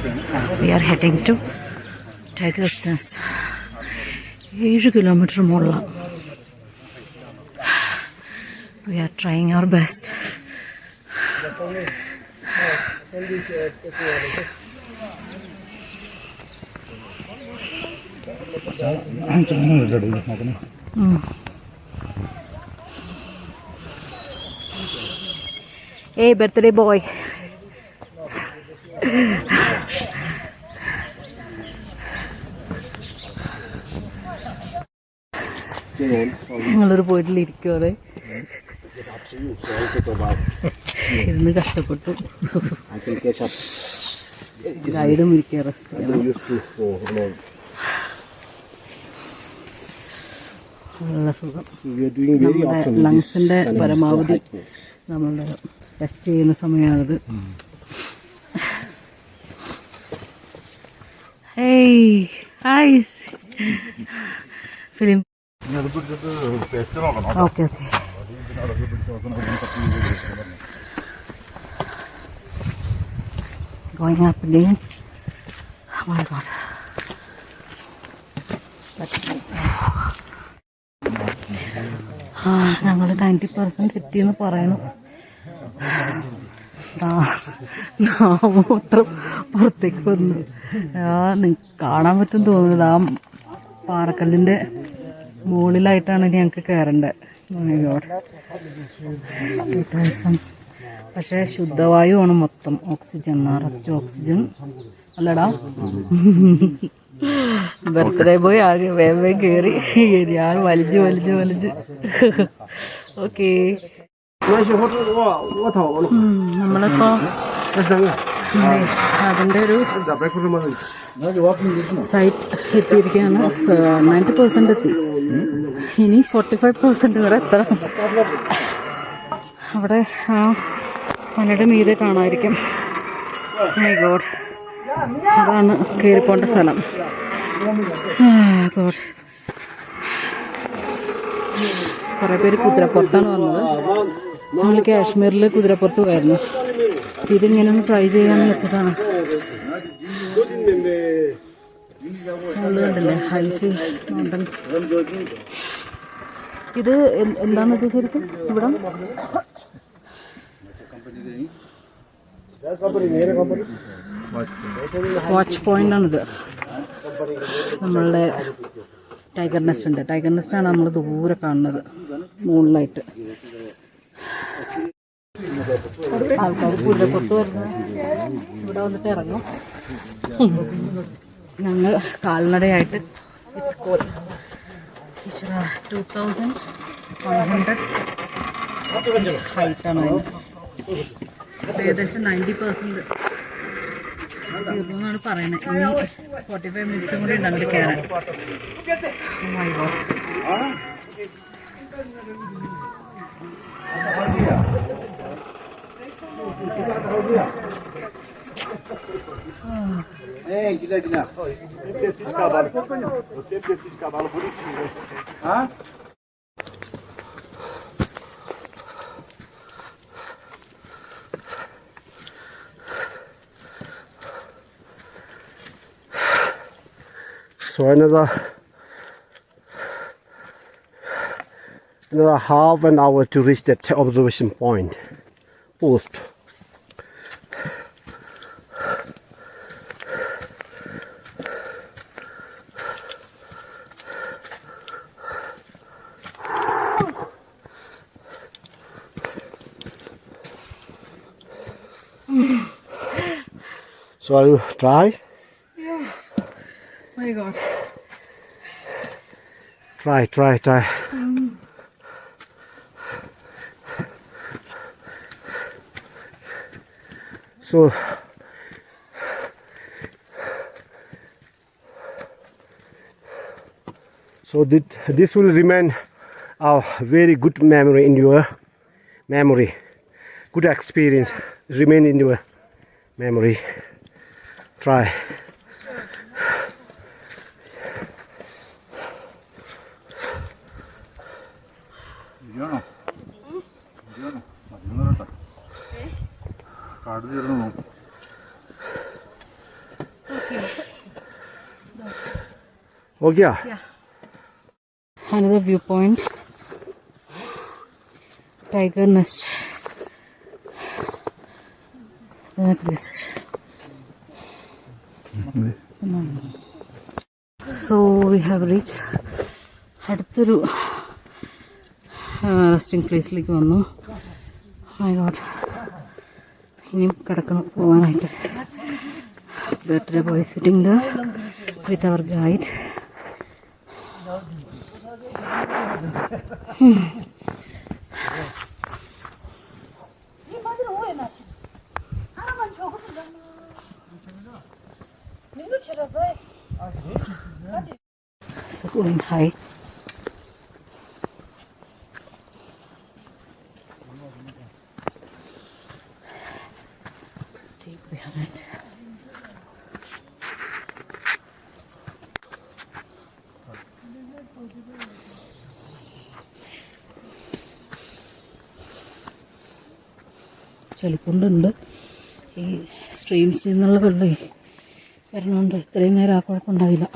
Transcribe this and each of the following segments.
We are heading to Tiger's Nest. 7 kilometers more. We are trying our best. Hey, birthday boy. ഞങ്ങളൊരു പോയിട്ടിലിരിക്കുവാറ് ഇരുന്ന് കഷ്ടപ്പെട്ടു. ഗൈഡും ഇരിക്കുക rest ചെയ്യണം. നല്ല സുഖം. നമ്മുടെ ലങ്സിൻ്റെ പരമാവധി നമ്മളുടെ ടെസ്റ്റ് ചെയ്യുന്ന സമയമാണിത്. Hey hi film. Okay okay. Going up again. Oh my God. That's nice. ഞങ്ങൾ 90% എത്തിയെന്ന് പറയണു. നാമോത്രം പുറത്തേക്ക് വന്നു. കാണാൻ പറ്റും തോന്നുന്നത്. ആ പാറക്കല്ലിൻ്റെ മുകളിലായിട്ടാണ് ഞങ്ങൾക്ക് കയറേണ്ടത്. പക്ഷേ ശുദ്ധവായുവാണ് മൊത്തം. ഓക്സിജൻ, നിറച്ച് ഓക്സിജൻ അല്ലടാ. ബർത്ത്ഡേ പോയി ആകെ വേഗം കയറി. ഞാൻ വലിച്ച് ഓക്കെ. നമ്മളിപ്പോ അതിൻ്റെ ഒരു സൈറ്റ് എത്തിയിരിക്കുകയാണ്. 90% എത്തി. ഇനി 45% വരെ എത്തണം. അവിടെ ആ മലയുടെ മീതെ കാണാതിരിക്കും. മൈ ഗോഡ്, അതാണ് കയറിപ്പോണ്ട സ്ഥലം. ഗോഡ്, കുറേ പേര് കുതിരപ്പുറത്താണ് വന്നത്. നമ്മൾ കാശ്മീരിൽ കുതിരപ്പുറത്ത് പോയായിരുന്നു. ഇതിങ്ങനെ ഒന്ന് ട്രൈ ചെയ്യാന്ന് വെച്ചിട്ടാണ്. കണ്ടില്ലേ ഹൈൽസ് മൗണ്ടൻസ്. ഇത് എന്താണെന്ന് ശരിക്കും ഇവിടെ വാച്ച് പോയിന്റ് ആണിത്. നമ്മളുടെ ടൈഗർ നെസ്റ്റ് ഉണ്ട്. ടൈഗർ നെസ്റ്റാണ് നമ്മൾ ദൂരെ കാണുന്നത് മുകളിലായിട്ട്. ആൾക്കാർ കുതിരപ്പുറത്ത് വരുന്നത് ഇവിടെ വന്നിട്ട് ഇറങ്ങും. ഞങ്ങൾ കാൽനടയായിട്ട് 2100 ഹൈറ്റാണ് അതിന്. ഏകദേശം 90% തീർന്നു എന്നാണ് പറയുന്നത്. ഇനി 45 മിനിറ്റ്സും കൂടി ഉണ്ട് അങ്ങോട്ട് കയറാൻ. So another half an hour to reach that observation point post. So are you try? Yeah. My God. Try. So this will remain a very good memory in your memory. Good experience remain in your memory. Try. हो गया? Yeah. Another viewpoint. Tiger nest. Like this. So we have reached അടുത്തൊരു resting പ്ലേസിലേക്ക് വന്നു. My god, ഇനിയും കിടക്കണം പോകാനായിട്ട്. Birthday boy sitting the with our guide. So going high. Stay behind. ചെളിക്കുണ്ടുണ്ട്. ഈ സ്ട്രീംസിൽ നിന്നുള്ള വെള്ളം വരണോണ്ട് ഇത്രയും നേരം ആ കുഴപ്പമുണ്ടാവില്ല.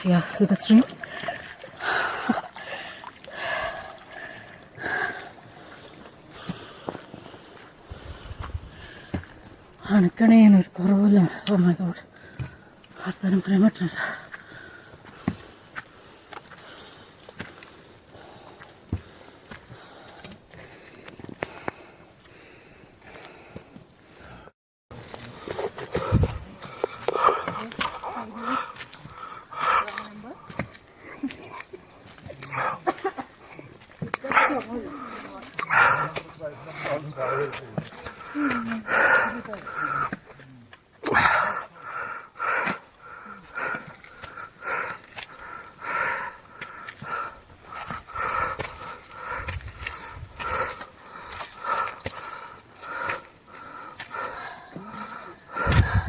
Yeah, see the stream? അണക്കണേ ഒരു കുറവില്ല. ഓ മൈ ഗോഡ്, വർത്താനം പറയാൻ പറ്റില്ല.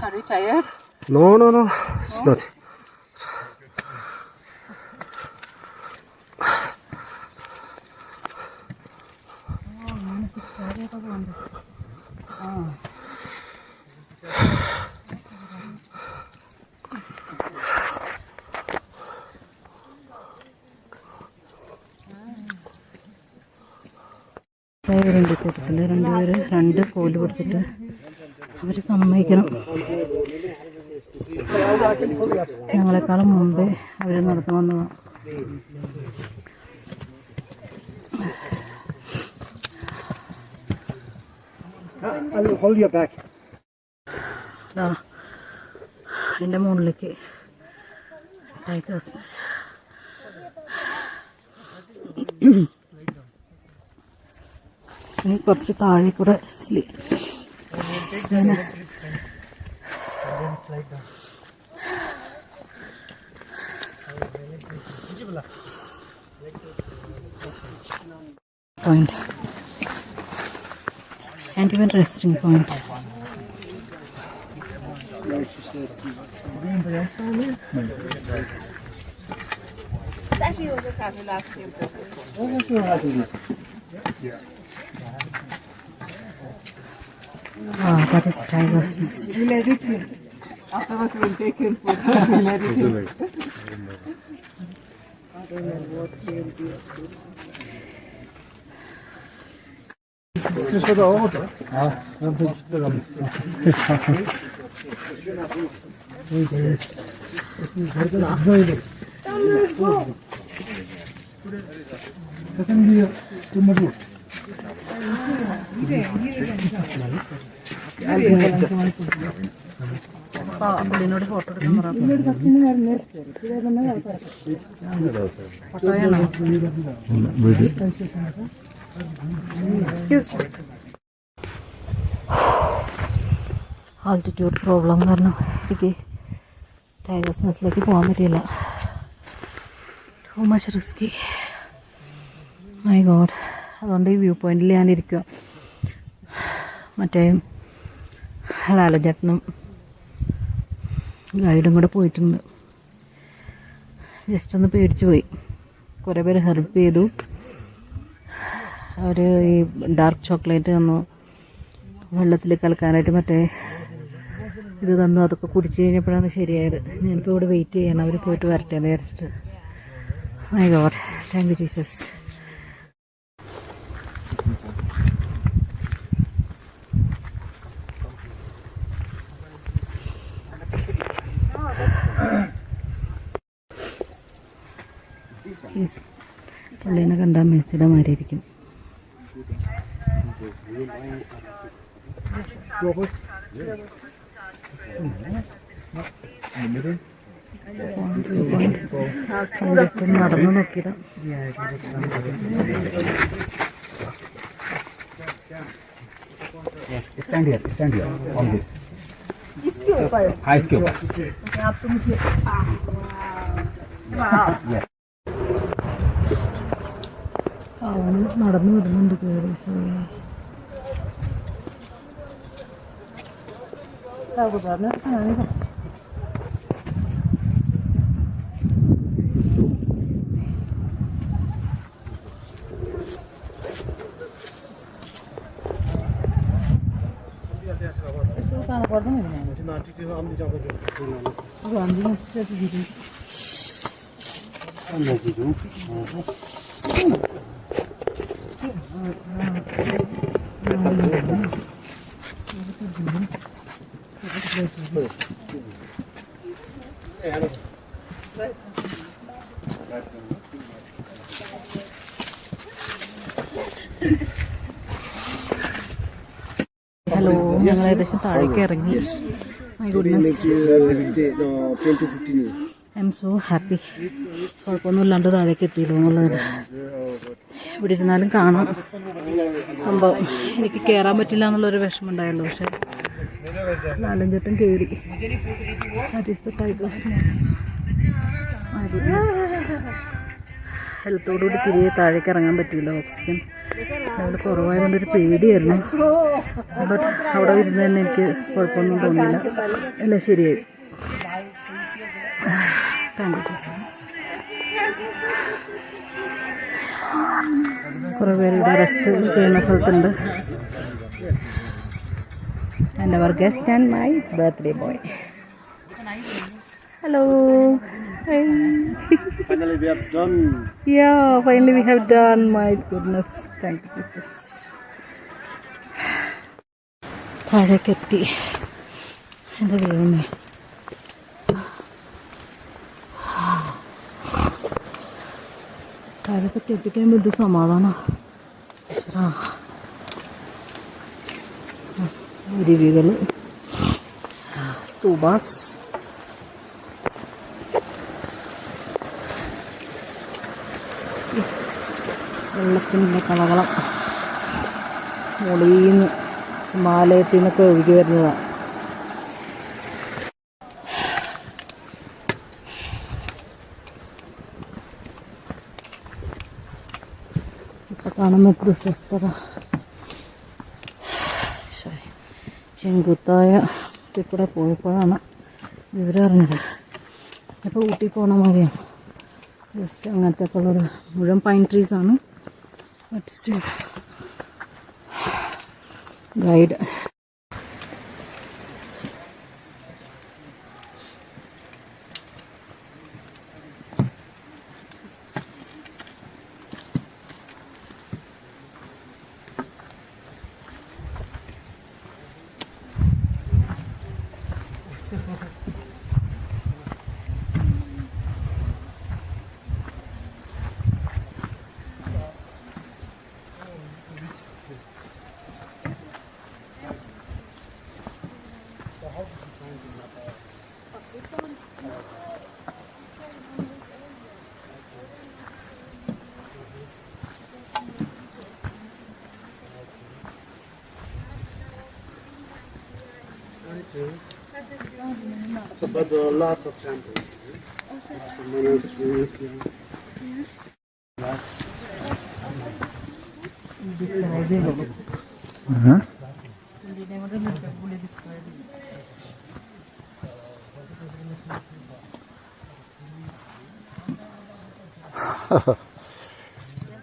Are you tired? No, it's not. രണ്ട് കൂട്ടത്തിൽ രണ്ടുപേര് രണ്ട് കോല് പിടിച്ചിട്ട് അവർ സമ്മതിക്കണം. ഞങ്ങളെക്കാളും മുമ്പേ അവർ നടന്നു വന്നതാണ്. അതിൻ്റെ മുകളിലേക്ക് ടൈഗേഴ്സ് നെസ്റ്റ്. ഇനി കുറച്ച് താഴെ കൂടെ point and even resting point. That is tiger's nest. We let it in. Afterwards we'll take in food. We let it in. പുള്ളിനോട് ഫോട്ടോ എടുക്കാൻ പറയാം. ആൾട്ടിറ്റ്യൂഡ് പ്രോബ്ലം കാരണം എനിക്ക് ടൈഗേഴ്സ് നെസ്റ്റിലേക്ക് പോകാൻ പറ്റിയില്ല. Too much risky. My God. അതുകൊണ്ട് ഈ view പോയിന്റിൽ ഞാനിരിക്കുക. മറ്റേ ലാലചേട്ടനും ഗൈഡും കൂടെ പോയിട്ടുണ്ട്. ജസ്റ്റ് ഒന്ന് പേടിച്ചു പോയി. കുറേ പേര് ഹെൽപ്പ് ചെയ്തു. അവർ ഈ ഡാർക്ക് ചോക്ലേറ്റ് തന്നു വെള്ളത്തിൽ കലക്കാനായിട്ട്. മറ്റേ ഇത് തന്നു. അതൊക്കെ കുടിച്ച് കഴിഞ്ഞപ്പോഴാണ് ശരിയായത്. ഞാനിപ്പോൾ ഇവിടെ വെയിറ്റ് ചെയ്യണം, അവർ പോയിട്ട് വരട്ടെ എന്ന് വിചാരിച്ചിട്ട്. My god, thank you Jesus. പുള്ളീനെ കണ്ടാൽ മെസ്സിയുടെ മാതിരി ഇരിക്കും. നടന്നു നോക്കിയതാ. Stand here on this. Ice cube. Yes. അവൻ നടന്നു വരുന്നുണ്ട് കയറി. ഹലോ, ഞങ്ങൾ ഏകദേശം താഴേക്ക് ഇറങ്ങി. My goodness, I am so happy. കുഴപ്പമൊന്നുമില്ലാണ്ട് താഴേക്ക് എത്തിയല്ലോ എന്നുള്ളതിന്. ഇവിടെ ഇരുന്നാലും കാണാം സംഭവം. എനിക്ക് കയറാൻ പറ്റില്ല എന്നുള്ളൊരു വിഷമം ഉണ്ടായല്ലോ. പക്ഷെ നാലഞ്ചട്ടം കയറി. That is the type of smog. My goodness, ഹെൽത്തോടുകൂടി തിരികെ താഴേക്ക് ഇറങ്ങാൻ പറ്റില്ല. ഓക്സിജൻ ലെവൽ കുറവായതുകൊണ്ടൊരു പേടിയായിരുന്നു. ബട്ട് അവിടെ ഇരുന്ന് തന്നെ എനിക്ക് കുഴപ്പമൊന്നും തോന്നിയില്ല. എല്ലാം ശരിയായി. Thank you Jesus. കുറേ പേര് ഇവിടെ റെസ്റ്റ് ചെയ്യുന്ന സ്ഥലത്തുണ്ട്. And our guest and my birthday boy. Hello. Finally we have done. Yeah, finally we have done. My goodness, thank you Jesus. താഴേക്ക് എത്തി. എൻ്റെ ദൈവമേ, താഴത്തൊക്കെ എത്തിക്കാൻ എന്ത് സമാധാനം. അരുവികൾ, സ്തൂബാസ്, വെള്ളത്തിൻ്റെ കളകളം മുളിന്ന് ഹിമാലയത്തിൽ നിന്നൊക്കെ ഒഴുകി വരുന്നതാണ്. ഇപ്പം കാണുന്ന പ്രശസ്തത ചെങ്കുത്തായ കൂടെ പോയപ്പോഴാണ് വിവരം അറിഞ്ഞത്. ഇപ്പോൾ ഊട്ടി പോകണ മാതിരിയാണ്. ജസ്റ്റ് അങ്ങനത്തെ ഒക്കെ ഉള്ളൊരു മുഴുവൻ പൈൻ ട്രീസാണ്. But still guide So, but lots of temples. Some monasteries.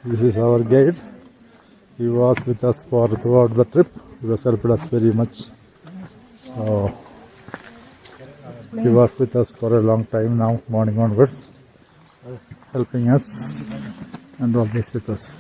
This is our guide. He was with us for throughout the trip. He has helped us very much. So He was with us for a long time now, morning onwards, helping us and always with us.